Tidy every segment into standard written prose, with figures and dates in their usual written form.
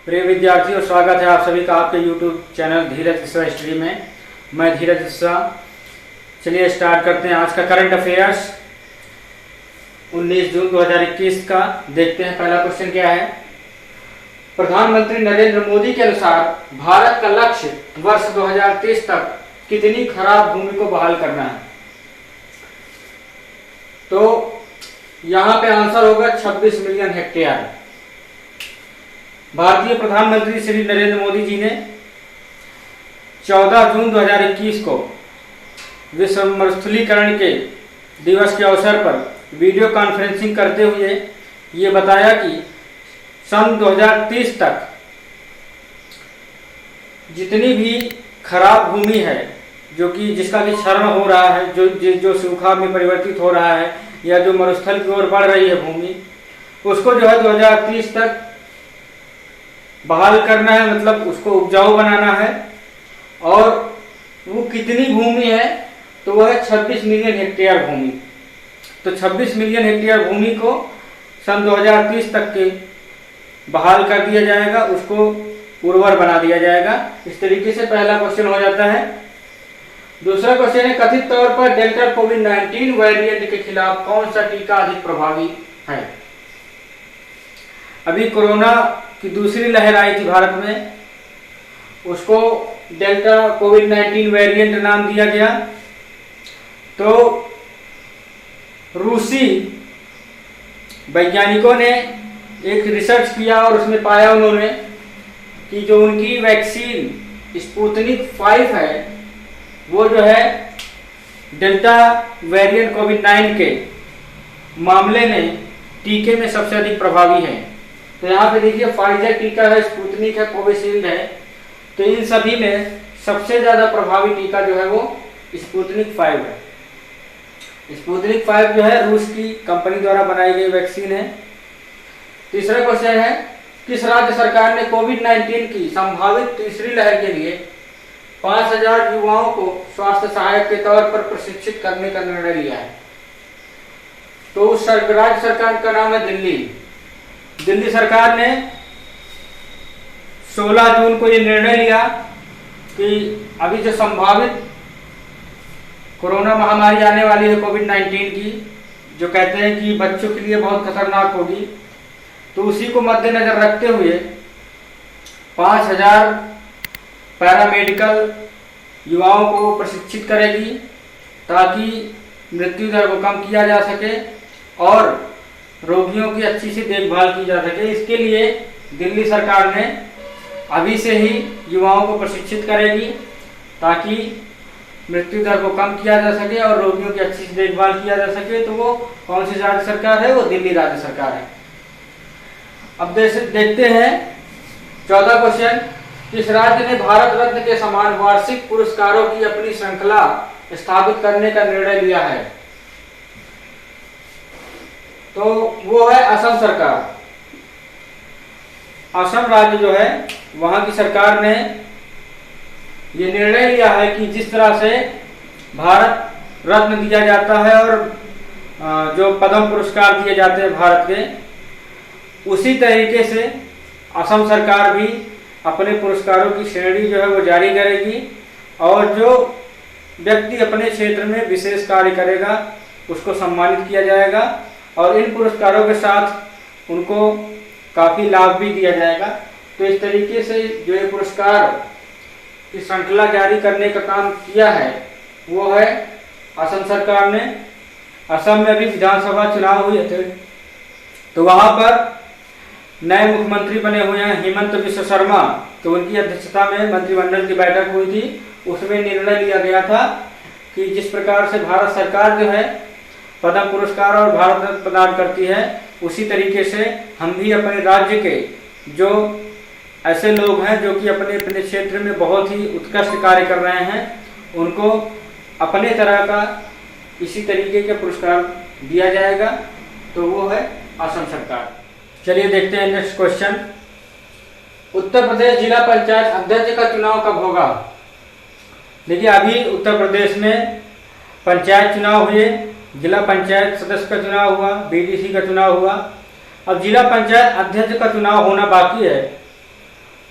प्रिय विद्यार्थियों, स्वागत है आप सभी का आपके YouTube चैनल धीरज मिश्रा स्टडी में। मैं धीरज मिश्रा। चलिए स्टार्ट करते हैं आज का करंट अफेयर्स 19 जून 2021 का। देखते हैं पहला क्वेश्चन क्या है। प्रधानमंत्री नरेंद्र मोदी के अनुसार भारत का लक्ष्य वर्ष 2030 तक कितनी खराब भूमि को बहाल करना है? तो यहाँ पे आंसर होगा 26 मिलियन हेक्टेयर। भारतीय प्रधानमंत्री श्री नरेंद्र मोदी जी ने 14 जून 2021 को विश्व मरुस्थलीकरण के दिवस के अवसर पर वीडियो कॉन्फ्रेंसिंग करते हुए ये बताया कि सन 2030 तक जितनी भी खराब भूमि है, जो कि जिसका कि क्षरण हो रहा है, जो सूखा में परिवर्तित हो रहा है या जो मरुस्थल की ओर बढ़ रही है भूमि, उसको जो है 2030 तक बहाल करना है, मतलब उसको उपजाऊ बनाना है। और वो कितनी भूमि है? तो वह है 26 मिलियन हेक्टेयर भूमि। तो 26 मिलियन हेक्टेयर भूमि को सन 2030 तक के बहाल कर दिया जाएगा, उसको उर्वर बना दिया जाएगा। इस तरीके से पहला क्वेश्चन हो जाता है। दूसरा क्वेश्चन है, कथित तौर पर डेल्टा कोविड-19 वेरिएंट के खिलाफ कौन सा टीका अधिक प्रभावी है? अभी कोरोना की दूसरी लहर आई थी भारत में, उसको डेल्टा कोविड-19 वेरिएंट नाम दिया गया। तो रूसी वैज्ञानिकों ने एक रिसर्च किया और उसमें पाया उन्होंने कि जो उनकी वैक्सीन स्पुतनिक 5 है, वो जो है डेल्टा वेरिएंट कोविड-19 के मामले में टीके में सबसे अधिक प्रभावी है। तो यहाँ पे देखिए, फाइजर टीका है, स्पुतनिक है, कोविशील्ड है। तो इन सभी में सबसे ज्यादा प्रभावी टीका जो है वो स्पुतनिक 5 है। स्पुतनिक 5 जो है रूस की कंपनी द्वारा बनाई गई वैक्सीन है। तीसरा क्वेश्चन है, किस राज्य सरकार ने कोविड-19 की संभावित तीसरी लहर के लिए 5000 युवाओं को स्वास्थ्य सहायक के तौर पर प्रशिक्षित करने का निर्णय लिया है? तो उस राज्य सरकार का नाम है दिल्ली। दिल्ली सरकार ने 16 जून को ये निर्णय लिया कि अभी जो संभावित कोरोना महामारी आने वाली है कोविड-19 की, जो कहते हैं कि बच्चों के लिए बहुत खतरनाक होगी, तो उसी को मद्देनजर रखते हुए 5000 पैरामेडिकल युवाओं को प्रशिक्षित करेगी ताकि मृत्यु दर को कम किया जा सके और रोगियों की अच्छी से देखभाल की जा सके। इसके लिए दिल्ली सरकार ने अभी से ही युवाओं को प्रशिक्षित करेगी ताकि मृत्यु दर को कम किया जा सके और रोगियों की अच्छी से देखभाल किया जा सके। तो वो कौन सी राज्य सरकार है? वो दिल्ली राज्य सरकार है। अब देखते हैं 14 क्वेश्चन, किस राज्य ने भारत रत्न के समान वार्षिक पुरस्कारों की अपनी श्रृंखला स्थापित करने का निर्णय लिया है? तो वो है असम सरकार। असम राज्य जो है, वहां की सरकार ने ये निर्णय लिया है कि जिस तरह से भारत रत्न दिया जाता है और जो पद्म पुरस्कार दिए जाते हैं भारत के, उसी तरीके से असम सरकार भी अपने पुरस्कारों की श्रेणी जो है वो जारी करेगी और जो व्यक्ति अपने क्षेत्र में विशेष कार्य करेगा उसको सम्मानित किया जाएगा और इन पुरस्कारों के साथ उनको काफी लाभ भी दिया जाएगा। तो इस तरीके से जो ये पुरस्कार की श्रृंखला जारी करने का काम किया है वो है असम सरकार ने। असम में अभी विधानसभा चुनाव हुए थे, तो वहां पर नए मुख्यमंत्री बने हुए हैं हिमंत बिस्वा शर्मा। तो उनकी अध्यक्षता में मंत्रिमंडल की बैठक हुई थी, उसमें निर्णय लिया गया था कि जिस प्रकार से भारत सरकार जो है पद्म पुरस्कार और भारत रत्न प्रदान करती है, उसी तरीके से हम भी अपने राज्य के जो ऐसे लोग हैं जो कि अपने अपने क्षेत्र में बहुत ही उत्कृष्ट कार्य कर रहे हैं, उनको अपने तरह का इसी तरीके के पुरस्कार दिया जाएगा। तो वो है असम सरकार। चलिए देखते हैं नेक्स्ट क्वेश्चन। उत्तर प्रदेश जिला पंचायत अध्यक्ष का चुनाव कब होगा? देखिए, अभी उत्तर प्रदेश में पंचायत चुनाव हुए, जिला पंचायत सदस्य का चुनाव हुआ, बीडीसी का चुनाव हुआ। अब जिला पंचायत अध्यक्ष का चुनाव होना बाकी है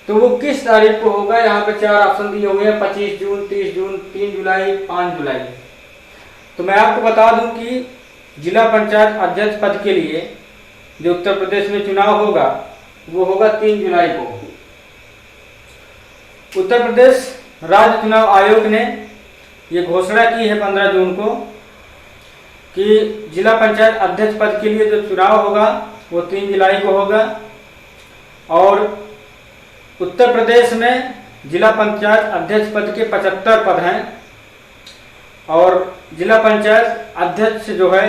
तो वो किस तारीख को होगा। यहाँ पे 4 ऑप्शन दिए हुए हैं, 25 जून, 30 जून, 3 जुलाई, 5 जुलाई। तो मैं आपको बता दूं कि जिला पंचायत अध्यक्ष पद के लिए जो उत्तर प्रदेश में चुनाव होगा वो होगा 3 जुलाई को। उत्तर प्रदेश राज्य चुनाव आयोग ने ये घोषणा की है 15 जून को कि जिला पंचायत अध्यक्ष पद के लिए जो चुनाव होगा वो 3 जुलाई को होगा। और उत्तर प्रदेश में जिला पंचायत अध्यक्ष पद के 75 पद हैं और जिला पंचायत अध्यक्ष जो है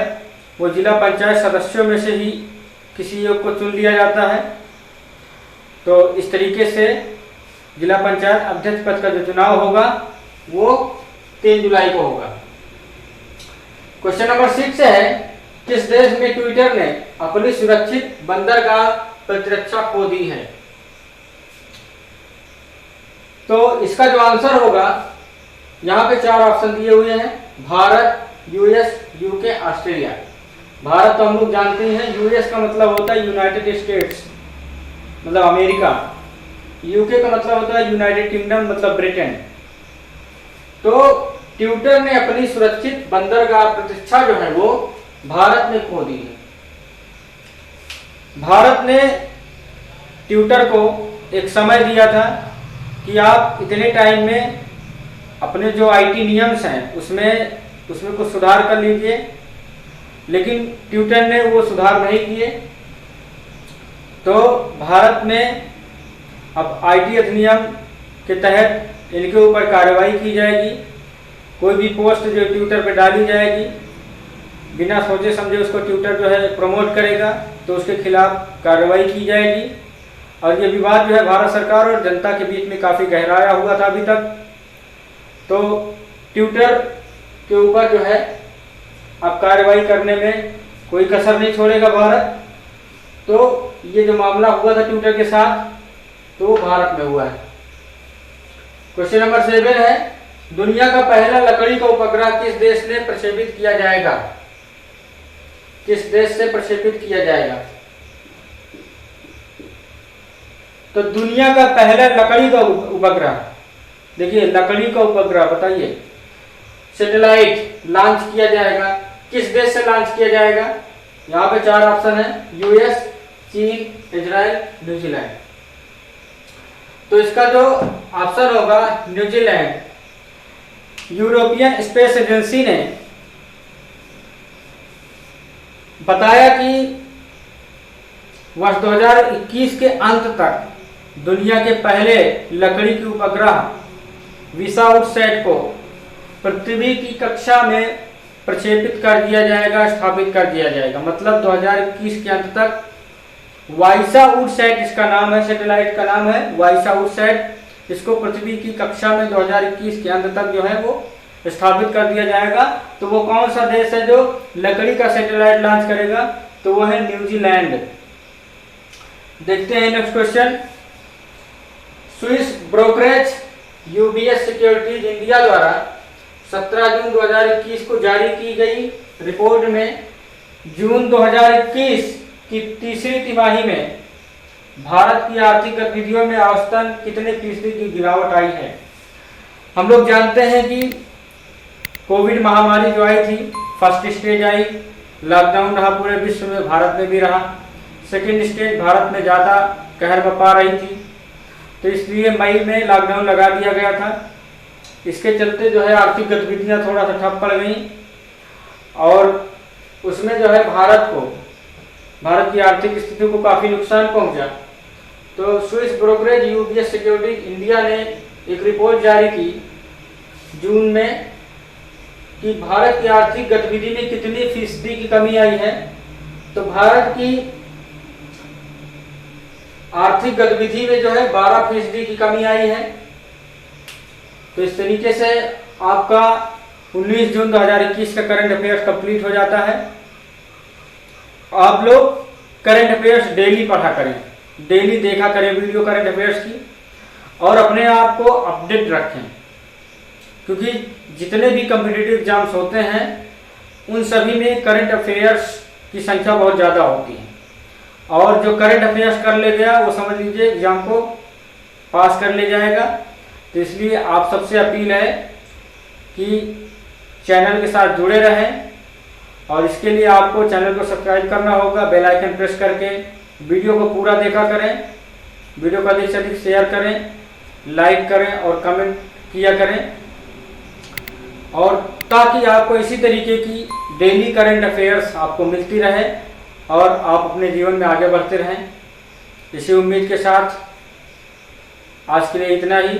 वो जिला पंचायत सदस्यों में से ही किसी एक को चुन लिया जाता है। तो इस तरीके से जिला पंचायत अध्यक्ष पद का जो चुनाव होगा वो 3 जुलाई को होगा। क्वेश्चन नंबर 6 है, किस देश में ट्विटर ने अपनी सुरक्षित बंदरगाह प्रतिरक्षा खो दी है। तो इसका जो आंसर होगा, यहाँ पे 4 ऑप्शन दिए हुए हैं, Bharat, US, UK, Australia. Bharat तो हम लोग जानते हैं, यूएस का मतलब होता है यूनाइटेड स्टेट्स मतलब अमेरिका, यूके का मतलब होता है यूनाइटेड किंगडम मतलब ब्रिटेन। तो ट्विटर ने अपनी सुरक्षित बंदरगाह प्रतिरक्षा जो है वो भारत में खो दी है। भारत ने ट्विटर को एक समय दिया था कि आप इतने टाइम में अपने जो आईटी नियम्स हैं उसमें कुछ सुधार कर लीजिए, लेकिन ट्विटर ने वो सुधार नहीं किए। तो भारत में अब आईटी अधिनियम के तहत इनके ऊपर कार्रवाई की जाएगी। कोई भी पोस्ट जो ट्विटर पे डाली जाएगी, बिना सोचे समझे उसको ट्विटर जो है प्रमोट करेगा तो उसके खिलाफ कार्रवाई की जाएगी। और ये विवाद जो है भारत सरकार और जनता के बीच में काफ़ी गहराया हुआ था अभी तक। तो ट्विटर के ऊपर जो है अब कार्रवाई करने में कोई कसर नहीं छोड़ेगा भारत। तो ये जो मामला हुआ था ट्विटर के साथ तो भारत में हुआ है। क्वेश्चन नंबर 7 है, दुनिया का पहला लकड़ी का उपग्रह किस देश ने प्रक्षेपित किया जाएगा। किस देश से प्रक्षेपित किया जाएगा। तो दुनिया का पहला लकड़ी का उपग्रह, देखिए लकड़ी का उपग्रह बताइए, सैटेलाइट लॉन्च किया जाएगा, किस देश से लॉन्च किया जाएगा। यहाँ पे 4 ऑप्शन है, यूएस, चीन, इजराइल, न्यूजीलैंड। तो इसका जो ऑप्शन होगा न्यूजीलैंड। यूरोपियन स्पेस एजेंसी ने बताया कि वर्ष 2021 के अंत तक दुनिया के पहले लकड़ी के उपग्रह विसाउटसैट को पृथ्वी की कक्षा में प्रक्षेपित कर दिया जाएगा, स्थापित कर दिया जाएगा। मतलब 2021 के अंत तक वाइसाउटसैट इसका नाम है, सैटेलाइट का नाम है वाइसाउटसैट। इसको पृथ्वी की कक्षा में 2021 के अंत तक जो है वो स्थापित कर दिया जाएगा। तो वो कौन सा देश है जो लकड़ी का सैटेलाइट लॉन्च करेगा, तो वो है न्यूजीलैंड। देखते हैं next question. Swiss brokerage UBS securities India द्वारा 17 जून 2021 को जारी की गई रिपोर्ट में जून 2021 की तीसरी तिमाही में भारत की आर्थिक गतिविधियों में औसतन कितने फीसदी की गिरावट आई है। हम लोग जानते हैं कि कोविड महामारी जो आई थी, फर्स्ट स्टेज आई, लॉकडाउन रहा पूरे विश्व में, भारत में भी रहा। सेकेंड स्टेज भारत में ज़्यादा कहर बपा रही थी, तो इसलिए मई में लॉकडाउन लगा दिया गया था। इसके चलते जो है आर्थिक गतिविधियां थोड़ा सा ठप पड़ गई और उसमें जो है भारत की आर्थिक स्थिति को काफ़ी नुकसान पहुंचा। तो Swiss brokerage UBS securities India ने एक रिपोर्ट जारी की जून में कि भारत की आर्थिक गतिविधि में कितनी फीसदी की कमी आई है। तो भारत की आर्थिक गतिविधि में जो है 12% की कमी आई है। तो इस तरीके से आपका 19 जून 2021 का करंट अफेयर्स कंप्लीट हो जाता है। आप लोग करंट अफेयर्स डेली पढ़ा करें, डेली देखा करें वीडियो करंट अफेयर्स की और अपने आप को अपडेट रखें, क्योंकि जितने भी कॉम्पिटिटिव एग्जाम्स होते हैं उन सभी में करंट अफेयर्स की संख्या बहुत ज़्यादा होती है। और जो करंट अफेयर्स कर ले गया वो समझ लीजिए एग्जाम को पास कर ले जाएगा। तो इसलिए आप सबसे अपील है कि चैनल के साथ जुड़े रहें, और इसके लिए आपको चैनल को सब्सक्राइब करना होगा, बेल आइकन प्रेस करके वीडियो को पूरा देखा करें, वीडियो को अधिक से अधिक शेयर करें, लाइक करें और कमेंट किया करें, और ताकि आपको इसी तरीके की डेली करंट अफेयर्स आपको मिलती रहे और आप अपने जीवन में आगे बढ़ते रहें। इसी उम्मीद के साथ आज के लिए इतना ही।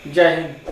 जय हिंद।